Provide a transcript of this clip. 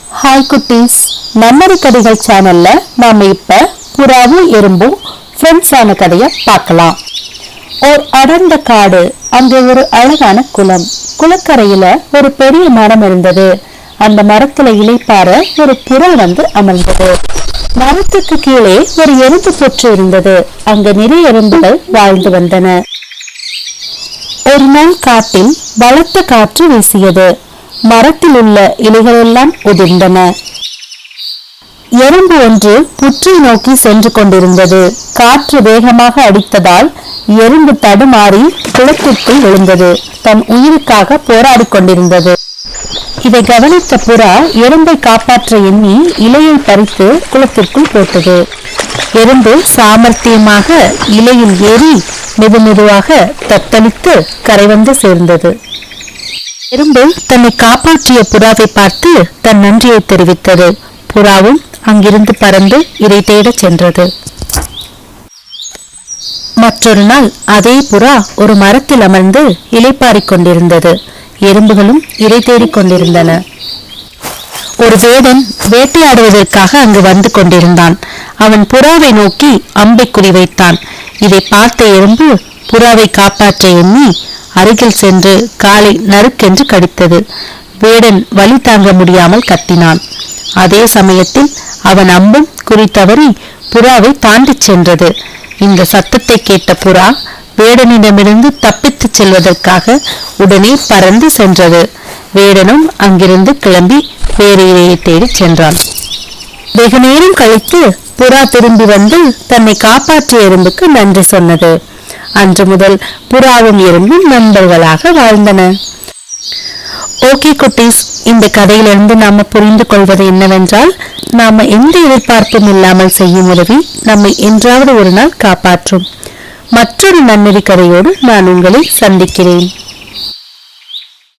Hi குட்டீஸ், நம்மரி கதைகள் சேனல்ல நாம இப்ப புறாவும் எறும்பும் ஃப்ரெண்ட்ஸ் ஆன கதைய பார்க்கலாம். ஒரு அடர்ந்த காடு, அங்கே ஒரு அழகான குளம். குளக்கரையில ஒரு பெரிய மரம் இருந்தது. அந்த மரத்துல இலைப்பார ஒரு புறா வந்து அமர்ந்தது. மரத்துக்கு கீழே ஒரு எறும்பு தொற்று இருந்தது. அங்க நிறைய எறும்புகள் வாழ்ந்து வந்தன. ஒரு நாள் காட்டில் பலத்த காற்று வீசியது. மரத்தில் உள்ள இலைகளெல்லாம் உதிர்ந்தன. எறும்பு ஒன்று புற்றை நோக்கி சென்று கொண்டிருந்தது. காற்று வேகமாக அடித்ததால் எறும்பு தடுமாறி குளத்திற்குள் விழுந்தது. தன் உயிருக்காக போராடி கொண்டிருந்தது. இதை கவனித்த புறா எறும்பை காப்பாற்ற எண்ணி இலையை பறித்து குளத்திற்குள் போட்டது. எறும்பு சாமர்த்தியமாக இலையில் ஏறி மெதுமெதுவாக தத்தளித்து கரை வந்து சேர்ந்தது. எறும்பு தன்னை காப்பாற்றிய புறாவை பார்த்து தன் நன்றியை தெரிவித்தது. புறாவும் அங்கிருந்து பறந்து இரை தேடச் சென்றது. மற்றொரு நாள் அதே புறா ஒரு மரத்தில் அமர்ந்து இலைப்பாரிக் கொண்டிருந்தது. எறும்புகளும் இரை தேடிக் கொண்டிருந்தன. ஒரு வேடன் வேட்டையாடுவதற்காக அங்கு வந்து கொண்டிருந்தான். அவன் புறாவை நோக்கி அம்பை குறிவைத்தான். இதை பார்த்த எறும்பு புறாவை காப்பாற்ற எண்ணி அருகில் சென்று காலை நறுக்கென்று கடித்தது. வேடன் வலி தாங்க முடியாமல் கத்தினான். அதே சமயத்தில் அவன் அம்பும் குறித்தவறி புறாவை தாண்டி சென்றது. இந்த சத்தத்தை கேட்ட புறா வேடனிடமிருந்து தப்பித்துச் செல்வதற்காக உடனே பறந்து சென்றது. வேடனும் அங்கிருந்து கிளம்பி வேறு இரையை தேடி சென்றான். வெகு நேரம் கழித்து புறா திரும்பி வந்து தன்னை காப்பாற்றிய எறும்புக்கு நன்றி சொன்னது. அன்று முதல் புறாவும் எறும்பும் நண்பர்களாக வாழ்ந்தன. ஓகே குட்டீஸ், இந்த கதையிலிருந்து நாம புரிந்து கொள்வது என்னவென்றால், நாம எந்த எதிர்பார்ப்பும் இல்லாமல் செய்யும் உதவி நம்மை என்றாவது ஒரு நாள் காப்பாற்றும். மற்றொரு நன்னெறி கதையோடு நான் உங்களை சந்திக்கிறேன்.